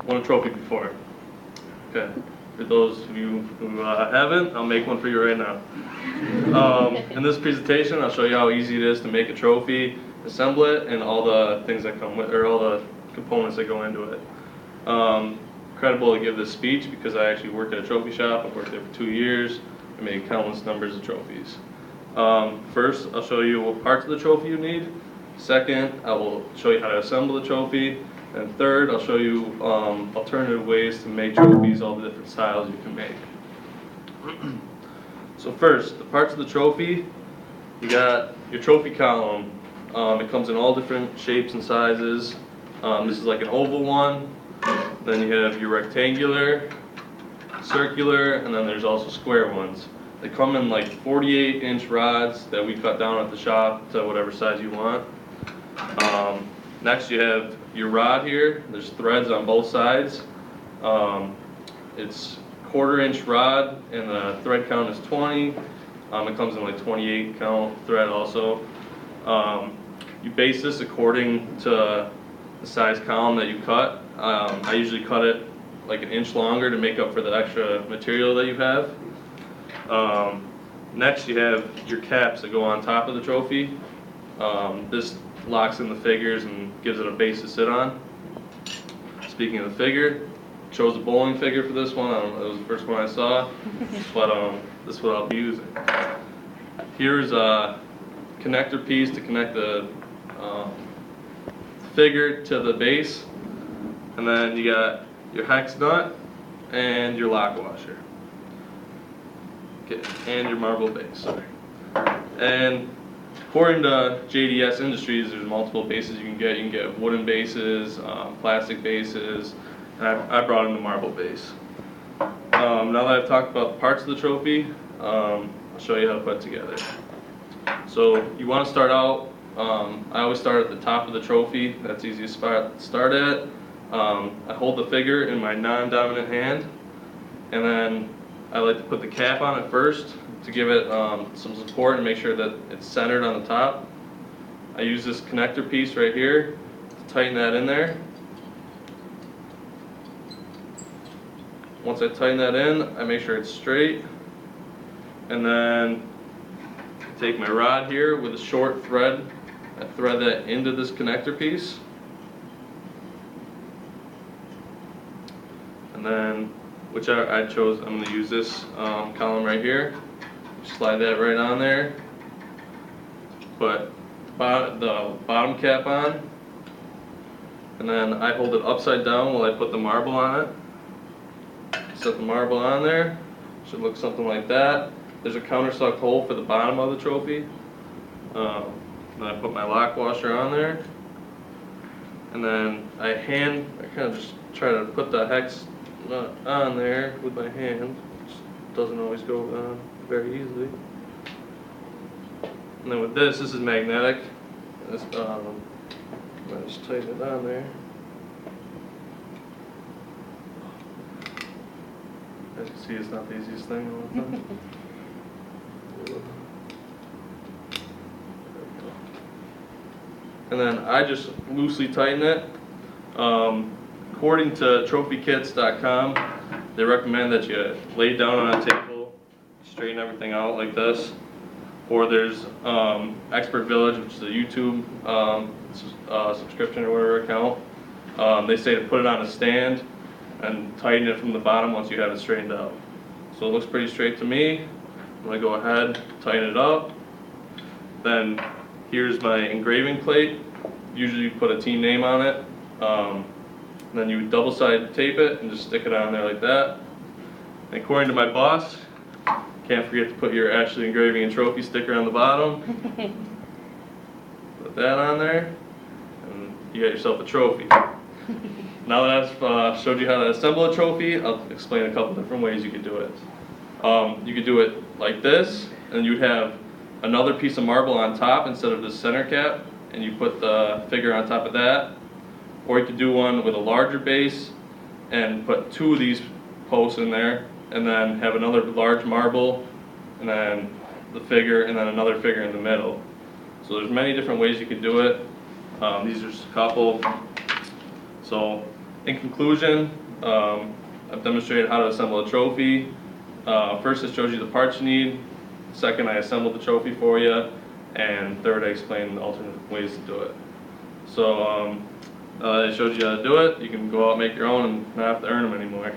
won a trophy before? Okay. For those of you who haven't, I'll make one for you right now. In this presentation, I'll show you how easy it is to make a trophy, assemble it, and all the things that come with, or all the components that go into it. Incredible to give this speech because I actually work at a trophy shop. I've worked there for 2 years. I made countless numbers of trophies. First, I'll show you what parts of the trophy you need. Second, I will show you how to assemble the trophy. And third, I'll show you alternative ways to make trophies, all the different styles you can make. So first, the parts of the trophy, you got your trophy column. It comes in all different shapes and sizes. This is like an oval one. Then you have your rectangular, circular, and then there's also square ones. They come in like 48-inch rods that we cut down at the shop to whatever size you want. Next you have your rod here. There's threads on both sides. It's 1/4-inch rod and the thread count is 20. It comes in like 28 count thread also. You base this according to the size column that you cut. I usually cut it like 1 inch longer to make up for the extra material that you have. Next you have your caps that go on top of the trophy. This locks in the figures and gives it a base to sit on. Speaking of the figure, chose a bowling figure for this one. It was the first one I saw, but this is what I'll be using. Here's a connector piece to connect the figure to the base, and then you got your hex nut and your lock washer. Okay, and your marble base, sorry. And according to JDS Industries, there's multiple bases you can get. You can get wooden bases, plastic bases, and I brought in the marble base. Now that I've talked about the parts of the trophy, I'll show you how to put it together. So you want to start out, I always start at the top of the trophy. That's the easiest spot to start at. I hold the figure in my non-dominant hand, and then I like to put the cap on it first to give it some support and make sure that it's centered on the top. I use this connector piece right here to tighten that in there. Once I tighten that in, I make sure it's straight, and then I take my rod here with a short thread. I thread that into this connector piece, and then which I chose, I'm going to use this column right here. Slide that right on there. Put the bottom cap on, and then I hold it upside down while I put the marble on it. Set the marble on there. Should look something like that. There's a countersunk hole for the bottom of the trophy. Then I put my lock washer on there, and then I kind of just try to put the hex nut on there with my hand. Just doesn't always go on very easily. And then with this is magnetic. I just tighten it on there. As you can see, it's not the easiest thing all the time. And then I just loosely tighten it. According to TrophyKits.com, they recommend that you lay down on a table, straighten everything out like this. Or there's Expert Village, which is a YouTube subscription or whatever account. They say to put it on a stand and tighten it from the bottom once you have it straightened out. So it looks pretty straight to me. I'm going to go ahead, tighten it up. Then here's my engraving plate. Usually you put a team name on it. Then you double-side tape it and just stick it on there like that. And according to my boss, can't forget to put your Ashley Engraving and Trophy sticker on the bottom. Put that on there, and you got yourself a trophy. Now that I've showed you how to assemble a trophy, I'll explain a couple different ways you could do it. You could do it like this, and you'd have another piece of marble on top instead of the center cap, and you put the figure on top of that. Or you could do one with a larger base and put 2 of these posts in there, and then have another large marble, and then the figure, and then another figure in the middle. So there's many different ways you could do it. These are just a couple. So In conclusion, I've demonstrated how to assemble a trophy. First, it shows you the parts you need. Second, I assembled the trophy for you. And third, I explained the alternate ways to do it. So it shows you how to do it. You can go out and make your own and not have to earn them anymore.